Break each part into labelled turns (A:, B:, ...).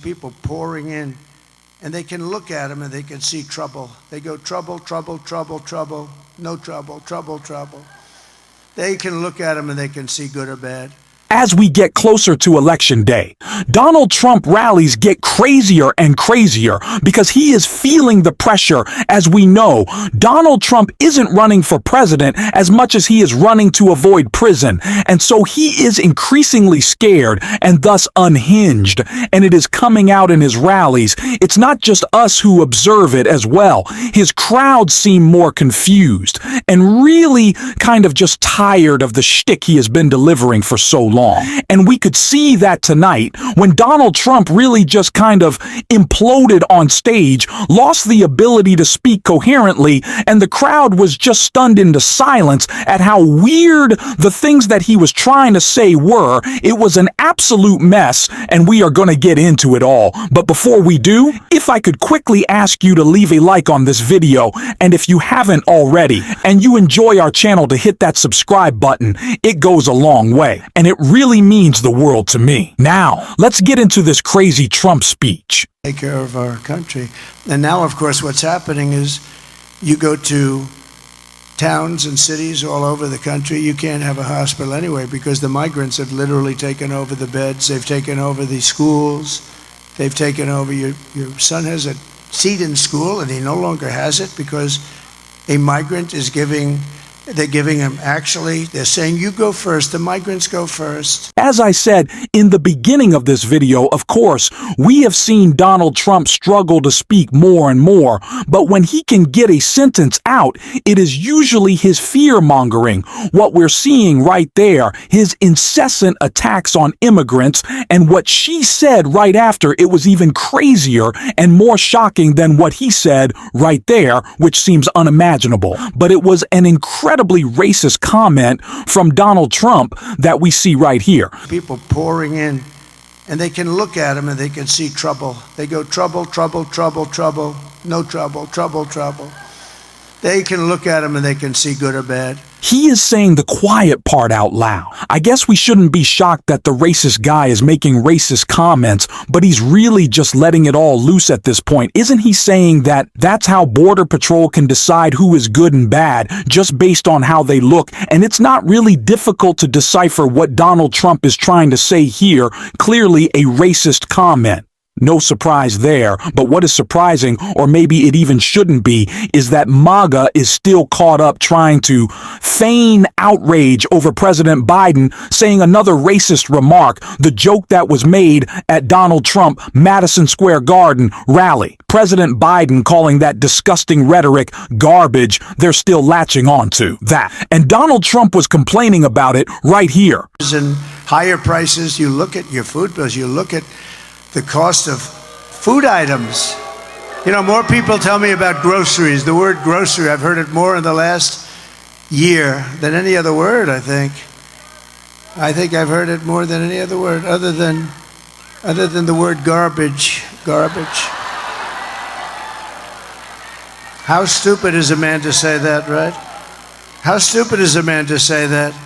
A: people pouring in, and they can look at him and they can see trouble. They go, trouble, trouble, trouble, trouble, no trouble, trouble, trouble. They can look at him and they can see good or bad.
B: As we get closer to Election Day, Donald Trump rallies get crazier and crazier because he is feeling the pressure. As we know, Donald Trump isn't running for president as much as he is running to avoid prison. And so he is increasingly scared and thus unhinged. And it is coming out in his rallies. It's not just us who observe it as well. His crowds seem more confused and really kind of just tired of the shtick he has been delivering for so long. And we could see that tonight when Donald Trump really just kind of imploded on stage, lost the ability to speak coherently, and the crowd was just stunned into silence at how weird the things that he was trying to say were. It was an absolute mess, and we are going to get into it all. But before we do, if I could quickly ask you to leave a like on this video, and if you haven't already, and you enjoy our channel, to hit that subscribe button. It goes a long way, and it really means the world to me. Now, let's get into this crazy Trump speech.
A: Take care of our country. And now, of course, what's happening is you go to towns and cities all over the country, you can't have a hospital anyway because the migrants have literally taken over the beds, they've taken over the schools, they've taken over, your son has a seat in school and he no longer has it because a migrant is they're giving him, actually, they're saying, you go first, the migrants go first.
B: As I said in the beginning of this video, of course, we have seen Donald Trump struggle to speak more and more, but when he can get a sentence out, it is usually his fear-mongering. What we're seeing right there, his incessant attacks on immigrants, and what she said right after, it was even crazier and more shocking than what he said right there, which seems unimaginable. But it was an incredibly racist comment from Donald Trump that we see right here.
A: People pouring in, and they can look at him and they can see trouble. They go, trouble, trouble, trouble, trouble, no trouble, trouble, trouble. They can look at him and they can see good or bad.
B: He is saying the quiet part out loud. I guess we shouldn't be shocked that the racist guy is making racist comments, but he's really just letting it all loose at this point. Isn't he saying that that's how Border Patrol can decide who is good and bad just based on how they look? And it's not really difficult to decipher what Donald Trump is trying to say here. Clearly a racist comment. No surprise there, but what is surprising, or maybe it even shouldn't be, is that MAGA is still caught up trying to feign outrage over President Biden saying another racist remark, the joke that was made at Donald Trump Madison Square Garden rally. President Biden calling that disgusting rhetoric garbage. They're still latching on to that. And Donald Trump was complaining about it right here.
A: And higher prices, you look at your food bills, you look at the cost of food items. You know, more people tell me about groceries. The word grocery, I've heard it more in the last year than any other word, I think. I think I've heard it more than any other word, other than the word garbage. Garbage. How stupid is a man to say that, right? How stupid is a man to say that?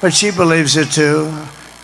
A: But she believes it too.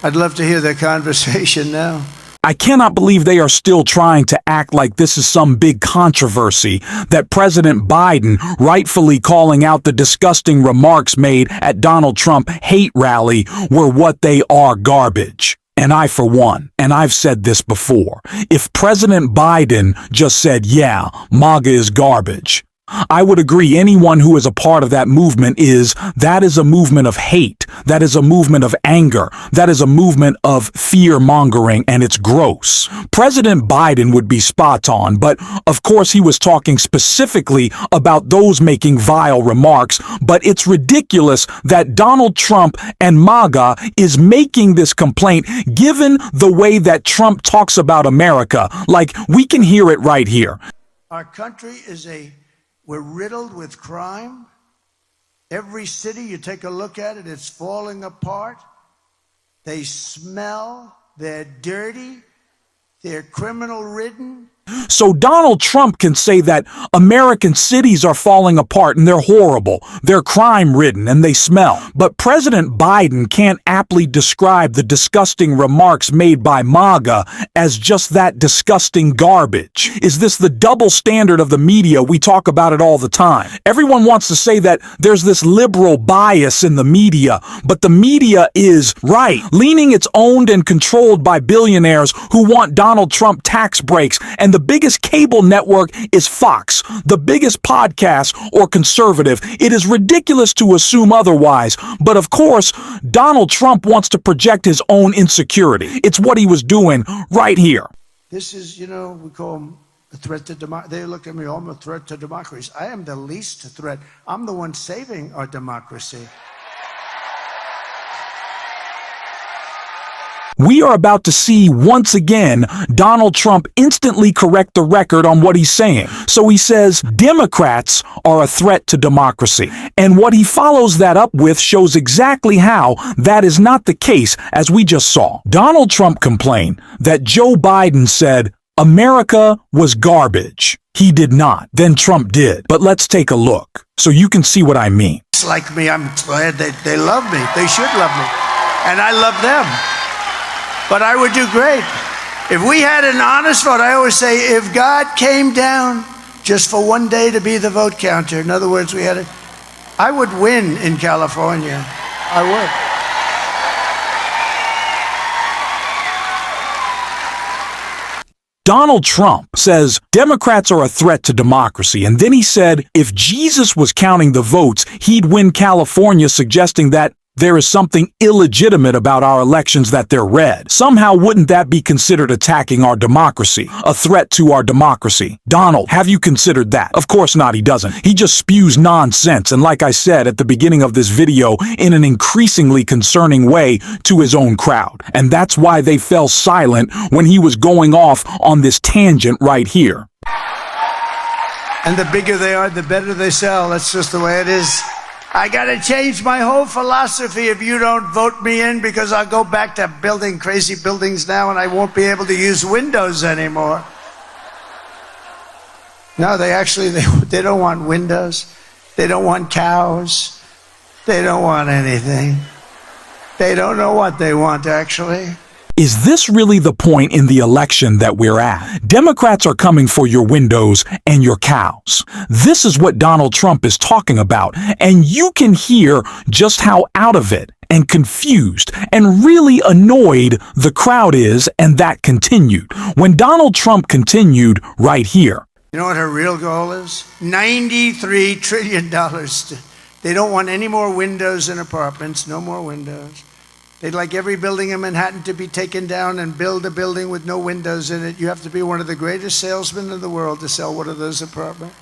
A: I'd love to hear their conversation now.
B: I cannot believe they are still trying to act like this is some big controversy, that President Biden rightfully calling out the disgusting remarks made at Donald Trump hate rally were what they are, garbage. And I, for one, and I've said this before, if President Biden just said, yeah, MAGA is garbage, I would agree. Anyone who is a part of that movement that is a movement of hate. That is a movement of anger. That is a movement of fear-mongering, and it's gross. President Biden would be spot on, but of course he was talking specifically about those making vile remarks, but it's ridiculous that Donald Trump and MAGA is making this complaint given the way that Trump talks about America. Like, we can hear it right here.
A: Our country we're riddled with crime. Every city, you take a look at it, it's falling apart. They smell, they're dirty, they're criminal-ridden.
B: So Donald Trump can say that American cities are falling apart and they're horrible, they're crime-ridden, and they smell. But President Biden can't aptly describe the disgusting remarks made by MAGA as just that disgusting garbage. Is this the double standard of the media? We talk about it all the time. Everyone wants to say that there's this liberal bias in the media, but the media is right, leaning it's owned and controlled by billionaires who want Donald Trump tax breaks, and the biggest cable network is Fox, the biggest podcast or conservative. It is ridiculous to assume otherwise, but of course, Donald Trump wants to project his own insecurity. It's what he was doing right here.
A: This is, we call him a threat to democracy. They look at me, I'm a threat to democracy. I am the least threat. I'm the one saving our democracy.
B: We are about to see, once again, Donald Trump instantly correct the record on what he's saying. So he says Democrats are a threat to democracy. And what he follows that up with shows exactly how that is not the case, as we just saw. Donald Trump complained that Joe Biden said America was garbage. He did not. Then Trump did. But let's take a look so you can see what I mean.
A: It's like me, I'm glad they love me. They should love me. And I love them. But I would do great. If we had an honest vote, I always say, if God came down just for one day to be the vote counter, in other words, I would win in California. I would.
B: Donald Trump says Democrats are a threat to democracy, and then he said if Jesus was counting the votes, he'd win California, suggesting that there is something illegitimate about our elections, that they're red. Somehow wouldn't that be considered attacking our democracy, a threat to our democracy? Donald, have you considered that? Of course not, he doesn't. He just spews nonsense, and like I said at the beginning of this video, in an increasingly concerning way to his own crowd. And that's why they fell silent when he was going off on this tangent right here.
A: And the bigger they are, the better they sell. That's just the way it is. I got to change my whole philosophy if you don't vote me in, because I'll go back to building crazy buildings now and I won't be able to use windows anymore. No, they don't want windows. They don't want cows. They don't want anything. They don't know what they want, actually.
B: Is this really the point in the election that we're at? Democrats are coming for your windows and your cows. This is what Donald Trump is talking about, and you can hear just how out of it and confused and really annoyed the crowd is, and that continued. When Donald Trump continued right here.
A: You know what her real goal is? $93 trillion. They don't want any more windows in apartments, no more windows. They'd like every building in Manhattan to be taken down and build a building with no windows in it. You have to be one of the greatest salesmen in the world to sell one of those apartments.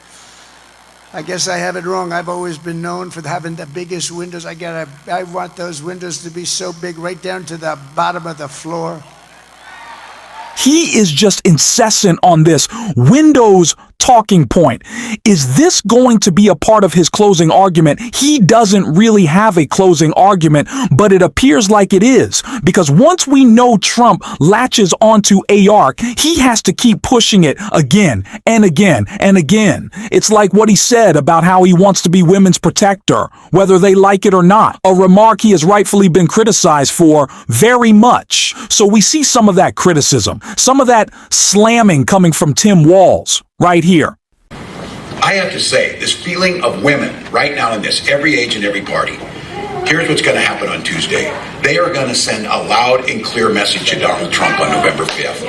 A: I guess I have it wrong. I've always been known for having the biggest windows. I want those windows to be so big, right down to the bottom of the floor.
B: He is just incessant on this windows talking point. Is this going to be a part of his closing argument? He doesn't really have a closing argument, but it appears like it is, because once we know Trump latches onto ARC, he has to keep pushing it again and again and again. It's like what he said about how he wants to be women's protector, whether they like it or not, a remark he has rightfully been criticized for very much. So we see some of that criticism, some of that slamming coming from Tim Walz right here.
C: I have to say, this feeling of women right now in this, every age and every party, here's what's going to happen on Tuesday. They are going to send a loud and clear message to Donald Trump on November 5th.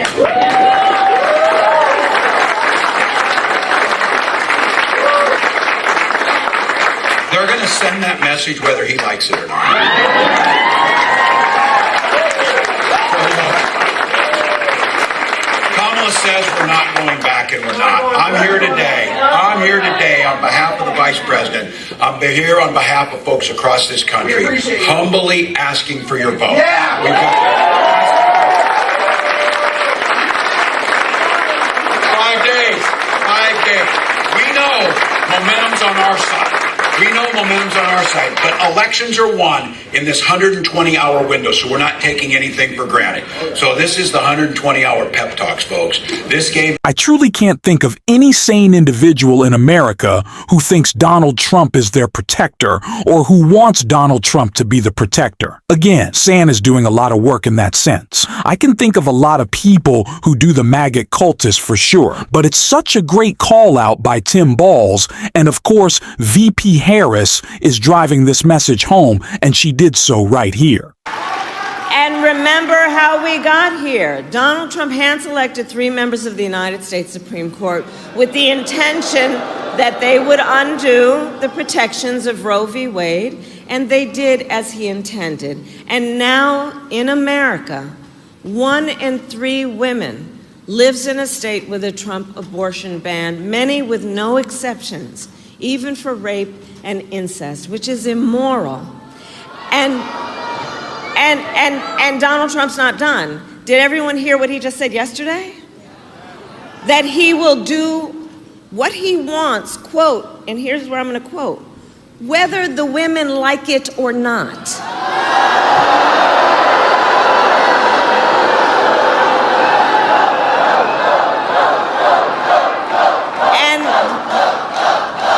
C: They're going to send that message whether he likes it or not. Says we're not going back, and we're not. I'm here today on behalf of the Vice President. I'm here on behalf of folks across this country, humbly asking for your vote. Yeah. 5 days. We know momentum's on our side. We know momentum's on our side, but elections are won in this 120-hour window, so we're not taking anything for granted. So this is the 120-hour pep talks, folks. This game.
B: I truly can't think of any sane individual in America who thinks Donald Trump is their protector or who wants Donald Trump to be the protector. Again, San is doing a lot of work in that sense. I can think of a lot of people who do the maggot cultists for sure, but it's such a great call out by Tim Balls, and of course, VP Harris is driving this message home, and she did so right here.
D: And remember how we got here. Donald Trump hand-selected 3 members of the United States Supreme Court with the intention that they would undo the protections of Roe v. Wade, and they did as he intended. And now in America, 1 in 3 women lives in a state with a Trump abortion ban, many with no exceptions, even for rape and incest, which is immoral. And Donald Trump's not done. Did everyone hear what he just said yesterday? That he will do what he wants, quote, and here's where I'm going to quote, whether the women like it or not.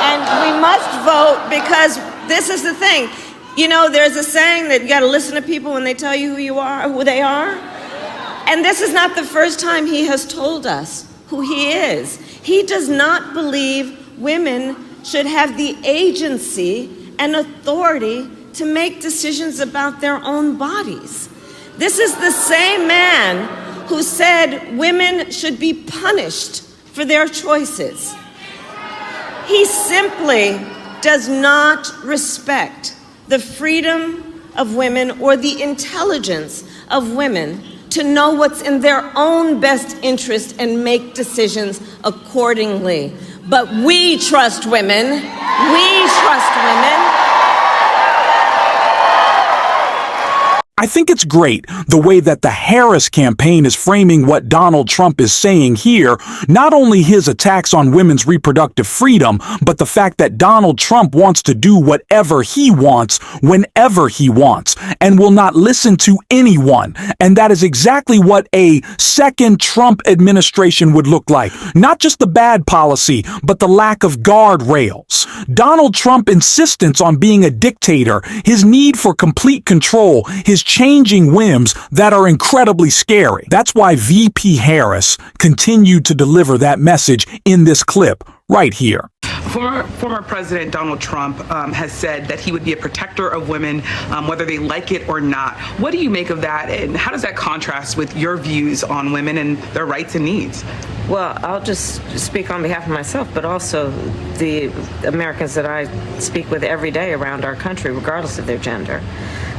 D: And we must vote because this is the thing. You know, there's a saying that you got to listen to people when they tell you who you are, who they are. And this is not the first time he has told us who he is. He does not believe women should have the agency and authority to make decisions about their own bodies. This is the same man who said women should be punished for their choices. He simply does not respect the freedom of women or the intelligence of women to know what's in their own best interest and make decisions accordingly. But we trust women. We trust women.
B: I think it's great the way that the Harris campaign is framing what Donald Trump is saying here, not only his attacks on women's reproductive freedom, but the fact that Donald Trump wants to do whatever he wants, whenever he wants, and will not listen to anyone. And that is exactly what a second Trump administration would look like. Not just the bad policy, but the lack of guardrails. Donald Trump's insistence on being a dictator, his need for complete control, his changing whims that are incredibly scary. That's why VP Harris continued to deliver that message in this clip right here.
E: Former President Donald Trump has said that he would be a protector of women, whether they like it or not. What do you make of that, and how does that contrast with your views on women and their rights and needs?
D: Well, I'll just speak on behalf of myself, but also the Americans that I speak with every day around our country, regardless of their gender,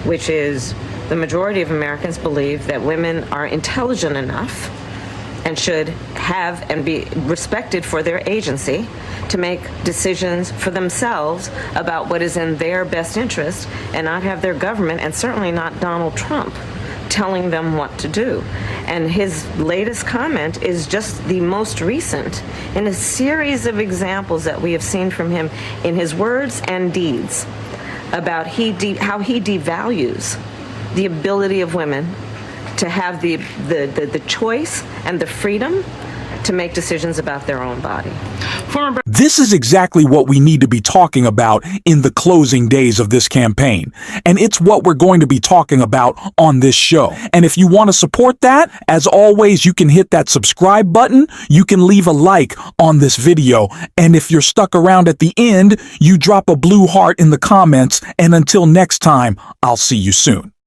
D: which is the majority of Americans believe that women are intelligent enough and should have and be respected for their agency to make decisions for themselves about what is in their best interest and not have their government, and certainly not Donald Trump, telling them what to do. And his latest comment is just the most recent in a series of examples that we have seen from him in his words and deeds about how he devalues the ability of women to have the choice and the freedom to make decisions about their own body.
B: This is exactly what we need to be talking about in the closing days of this campaign. And it's what we're going to be talking about on this show. And if you want to support that, as always, you can hit that subscribe button. You can leave a like on this video. And if you're stuck around at the end, you drop a blue heart in the comments. And until next time, I'll see you soon.